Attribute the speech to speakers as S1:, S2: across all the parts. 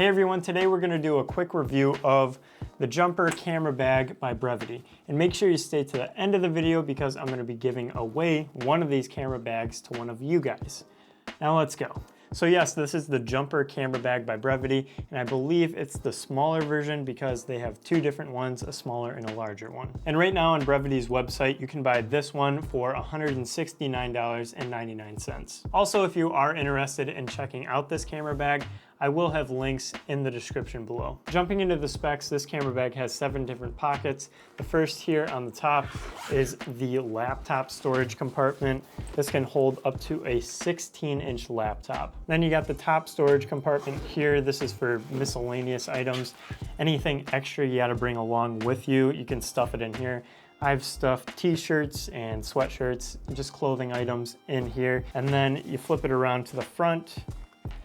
S1: Hey everyone, today we're going to do a quick review of the Jumper camera bag by Brevite. And make sure you stay to the end of the video because I'm going to be giving away one of these camera bags to one of you guys. Now let's go. So yes, this is the Jumper camera bag by Brevite, and I believe it's the smaller version because they have two different ones, a smaller and a larger one. And right now on Brevite's website, you can buy this one for $169.99. Also, if you are interested in checking out this camera bag, I will have links in the description below. Jumping into the specs, this camera bag has 7 different pockets. The first here on the top is the laptop storage compartment. This can hold up to a 16-inch laptop. Then you got the top storage compartment here. This is for miscellaneous items. Anything extra you gotta bring along with you, you can stuff it in here. I've stuffed t-shirts and sweatshirts, just clothing items in here. And then you flip it around to the front.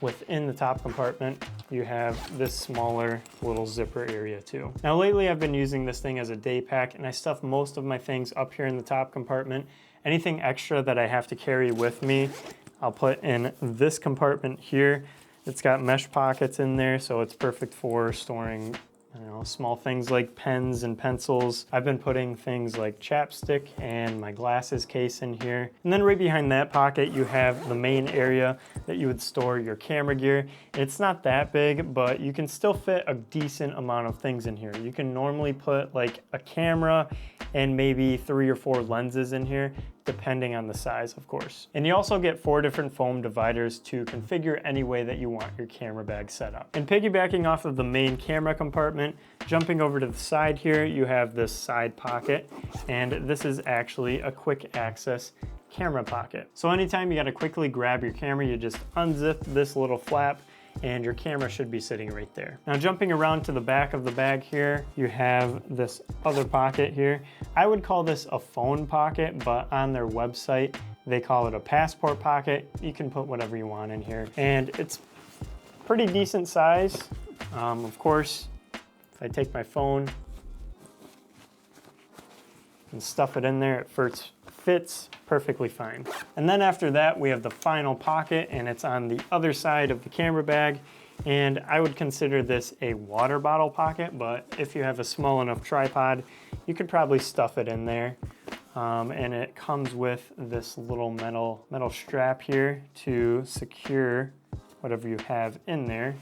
S1: Within the top compartment, you have this smaller little zipper area too. Now lately I've been using this thing as a day pack and I stuff most of my things up here in the top compartment. Anything extra that I have to carry with me, I'll put in this compartment here. It's got mesh pockets in there, so it's perfect for storing small things like pens and pencils. I've been putting things like chapstick and my glasses case in here. And then right behind that pocket, you have the main area that you would store your camera gear. It's not that big, but you can still fit a decent amount of things in here. You can normally put like a camera and maybe 3 or 4 lenses in here, depending on the size, of course. And you also get 4 different foam dividers to configure any way that you want your camera bag set up. And piggybacking off of the main camera compartment, jumping over to the side here, you have this side pocket, and this is actually a quick access camera pocket. So anytime you gotta quickly grab your camera, you just unzip this little flap, and your camera should be sitting right there. Now jumping around to the back of the bag here, you have this other pocket here. I would call this a phone pocket, but on their website, they call it a passport pocket. You can put whatever you want in here. And it's pretty decent size. Of course, if I take my phone and stuff it in there, it fits perfectly fine. And then after that, we have the final pocket, and it's on the other side of the camera bag. And I would consider this a water bottle pocket, but if you have a small enough tripod, you could probably stuff it in there. And it comes with this little metal strap here to secure whatever you have in there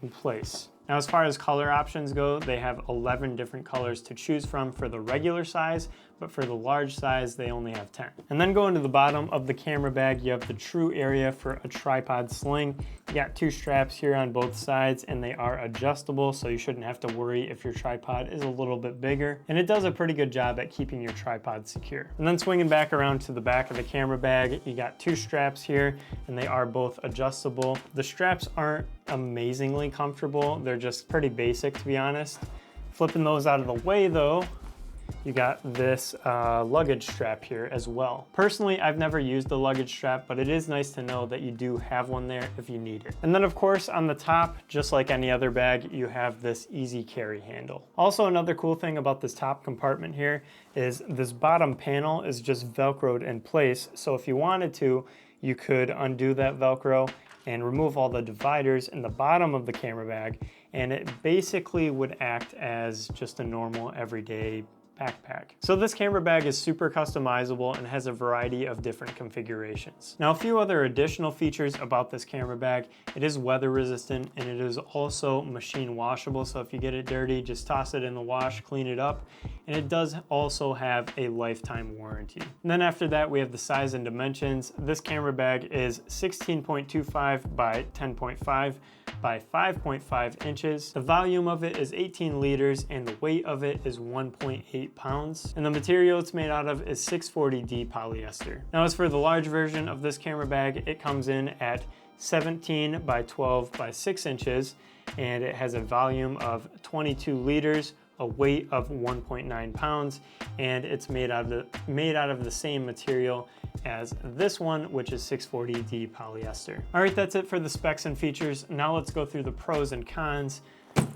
S1: in place. Now, as far as color options go, they have 11 different colors to choose from for the regular size, but for the large size, they only have 10. And then going to the bottom of the camera bag, you have the true area for a tripod sling. You got 2 straps here on both sides, and they are adjustable, so you shouldn't have to worry if your tripod is a little bit bigger. And it does a pretty good job at keeping your tripod secure. And then swinging back around to the back of the camera bag, you got 2 straps here, and they are both adjustable. The straps aren't amazingly comfortable. They're just pretty basic, to be honest. Flipping those out of the way though, you got this luggage strap here as well. Personally, I've never used the luggage strap, but it is nice to know that you do have one there if you need it. And then of course on the top, just like any other bag, you have this easy carry handle. Also, another cool thing about this top compartment here is this bottom panel is just Velcroed in place. So if you wanted to, you could undo that Velcro and remove all the dividers in the bottom of the camera bag, and it basically would act as just a normal everyday backpack. So this camera bag is super customizable and has a variety of different configurations. Now, a few other additional features about this camera bag: it is weather resistant and it is also machine washable. So if you get it dirty, just toss it in the wash, clean it up. And it does also have a lifetime warranty. And then after that, we have the size and dimensions. This camera bag is 16.25 by 10.5 by 5.5 inches. The volume of it is 18 liters and the weight of it is 1.8 pounds. And the material it's made out of is 640D polyester. Now, as for the large version of this camera bag, it comes in at 17 by 12 by 6 inches, and it has a volume of 22 liters, a weight of 1.9 pounds, and it's made out of the same material as this one, which is 640D polyester. All right, that's it for the specs and features. Now let's go through the pros and cons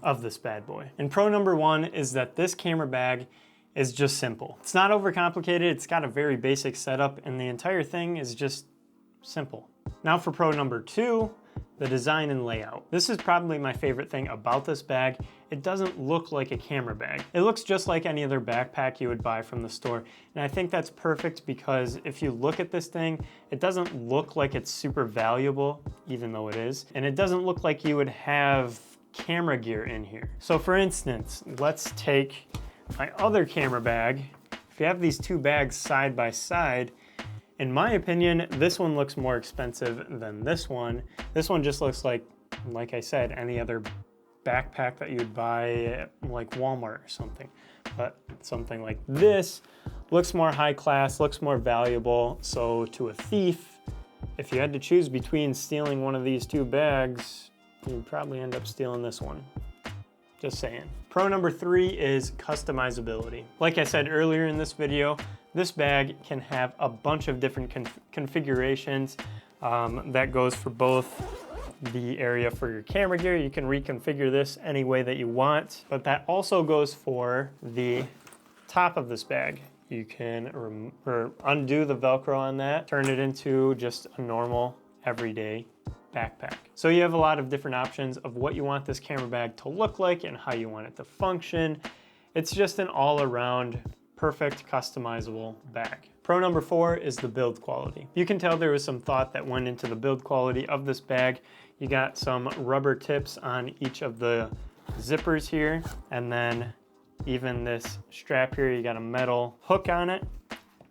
S1: of this bad boy. And pro number 1 is that this camera bag is just simple. It's not overcomplicated, it's got a very basic setup, and the entire thing is just simple. Now for pro number 2, the design and layout. This is probably my favorite thing about this bag. It doesn't look like a camera bag. It looks just like any other backpack you would buy from the store. And I think that's perfect because if you look at this thing, it doesn't look like it's super valuable, even though it is. And it doesn't look like you would have camera gear in here. So for instance, let's take my other camera bag. If you have these two bags side by side, in my opinion, this one looks more expensive than this one. This one just looks like I said, any other backpack that you'd buy at like Walmart or something. But something like this looks more high class, looks more valuable. So to a thief, if you had to choose between stealing one of these two bags, you'd probably end up stealing this one. Just saying. Pro number 3 is customizability. Like I said earlier in this video, this bag can have a bunch of different configurations. That goes for both the area for your camera gear. You can reconfigure this any way that you want, but that also goes for the top of this bag. You can undo the Velcro on that, turn it into just a normal everyday backpack. So you have a lot of different options of what you want this camera bag to look like and how you want it to function. It's just an all-around perfect customizable bag. Pro number 4 is the build quality. You can tell there was some thought that went into the build quality of this bag. You got some rubber tips on each of the zippers here, and then even this strap here, you got a metal hook on it.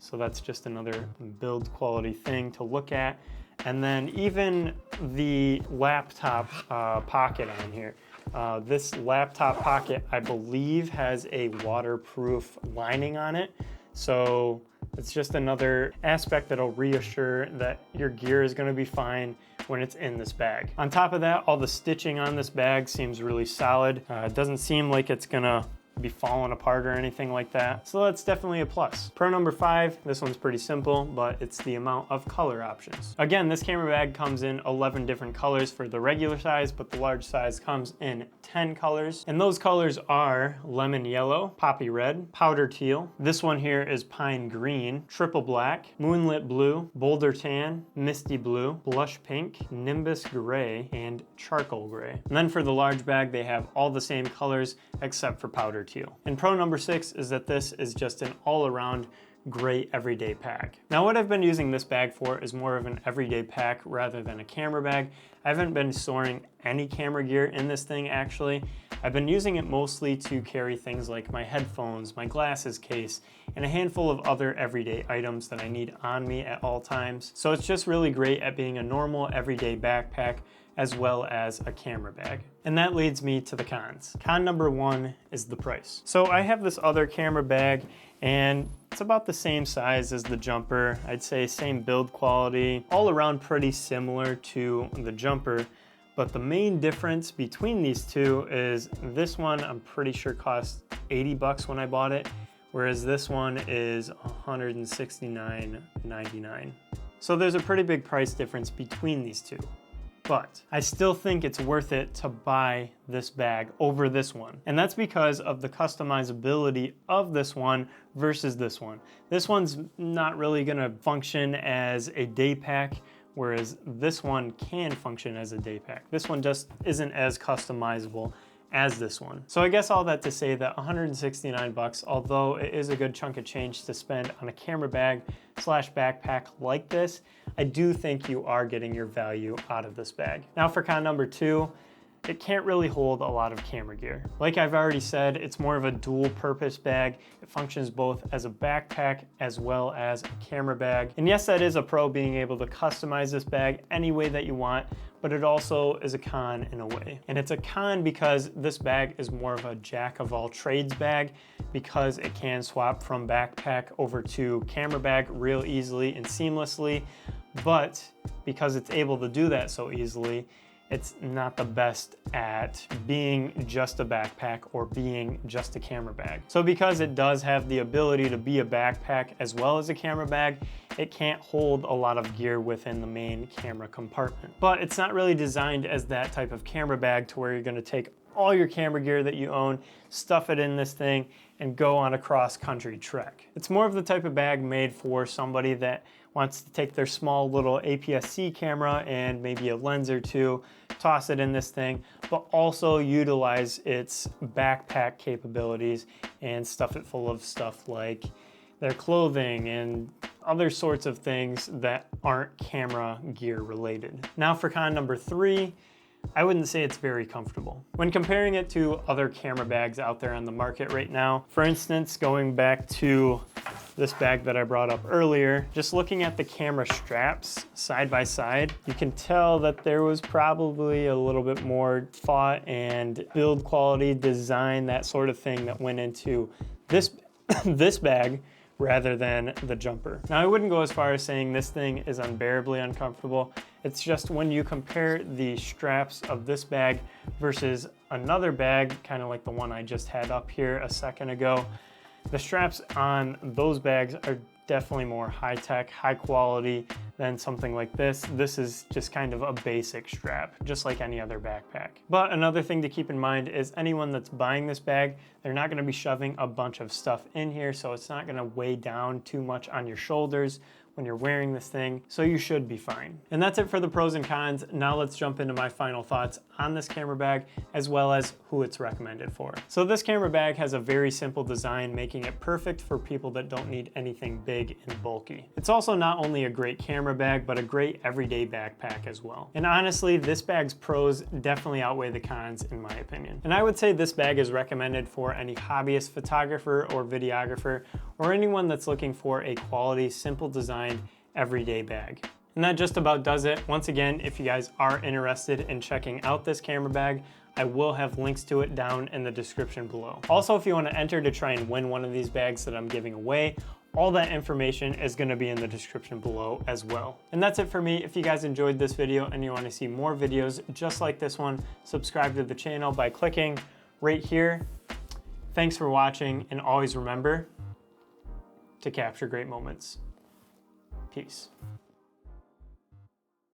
S1: So that's just another build quality thing to look at. And then even the laptop pocket on here. This laptop pocket, I believe, has a waterproof lining on it. So it's just another aspect that'll reassure that your gear is going to be fine when it's in this bag. On top of that, all the stitching on this bag seems really solid. It doesn't seem like it's gonna be falling apart or anything like that. So that's definitely a plus. Pro number 5, this one's pretty simple, but it's the amount of color options. Again, this camera bag comes in 11 different colors for the regular size, but the large size comes in 10 colors. And those colors are lemon yellow, poppy red, powder teal. This one here is pine green, triple black, moonlit blue, boulder tan, misty blue, blush pink, nimbus gray, and charcoal gray. And then for the large bag, they have all the same colors except for powder teal. And pro number 6 is that this is just an all-around great everyday pack. Now what I've been using this bag for is more of an everyday pack rather than a camera bag. I haven't been storing any camera gear in this thing actually. I've been using it mostly to carry things like my headphones, my glasses case, and a handful of other everyday items that I need on me at all times. So it's just really great at being a normal everyday backpack as well as a camera bag. And that leads me to the cons. Con number 1 is the price. So I have this other camera bag and it's about the same size as the Jumper. I'd say same build quality, all around pretty similar to the Jumper. But the main difference between these two is this one I'm pretty sure cost 80 bucks when I bought it, whereas this one is $169.99. So there's a pretty big price difference between these two. But I still think it's worth it to buy this bag over this one. And that's because of the customizability of this one versus this one. This one's not really gonna function as a day pack, whereas this one can function as a day pack. This one just isn't as customizable as this one. So I guess all that to say that 169 bucks, although it is a good chunk of change to spend on a camera bag slash backpack like this, I do think you are getting your value out of this bag. Now for con number 2, it can't really hold a lot of camera gear. Like I've already said, it's more of a dual purpose bag. It functions both as a backpack as well as a camera bag. And yes, that is a pro, being able to customize this bag any way that you want, but it also is a con in a way. And it's a con because this bag is more of a jack of all trades bag, because it can swap from backpack over to camera bag real easily and seamlessly. But because it's able to do that so easily, it's not the best at being just a backpack or being just a camera bag. So because it does have the ability to be a backpack as well as a camera bag, it can't hold a lot of gear within the main camera compartment. But it's not really designed as that type of camera bag to where you're gonna take all your camera gear that you own, stuff it in this thing, and go on a cross-country trek. It's more of the type of bag made for somebody that wants to take their small little APS-C camera and maybe a lens or two, toss it in this thing, but also utilize its backpack capabilities and stuff it full of stuff like their clothing and other sorts of things that aren't camera gear related. Now for con number 3, I wouldn't say it's very comfortable. When comparing it to other camera bags out there on the market right now, for instance, going back to this bag that I brought up earlier, just looking at the camera straps side by side, you can tell that there was probably a little bit more thought and build quality, design, that sort of thing that went into this, this bag rather than the jumper. Now, I wouldn't go as far as saying this thing is unbearably uncomfortable. It's just when you compare the straps of this bag versus another bag, kind of like the one I just had up here a second ago, the straps on those bags are definitely more high-tech, high quality than something like this. This is just kind of a basic strap, just like any other backpack. But another thing to keep in mind is anyone that's buying this bag, they're not gonna be shoving a bunch of stuff in here, so it's not gonna weigh down too much on your shoulders when you're wearing this thing, so you should be fine. And that's it for the pros and cons. Now let's jump into my final thoughts on this camera bag, as well as who it's recommended for. So this camera bag has a very simple design, making it perfect for people that don't need anything big and bulky. It's also not only a great camera bag, but a great everyday backpack as well. And honestly, this bag's pros definitely outweigh the cons in my opinion. And I would say this bag is recommended for any hobbyist photographer or videographer, or anyone that's looking for a quality, simple designed, everyday bag. And that just about does it. Once again, if you guys are interested in checking out this camera bag, I will have links to it down in the description below. Also, if you want to enter to try and win one of these bags that I'm giving away, all that information is going to be in the description below as well. And that's it for me. If you guys enjoyed this video and you want to see more videos just like this one, subscribe to the channel by clicking right here. Thanks for watching, and always remember to capture great moments. Peace.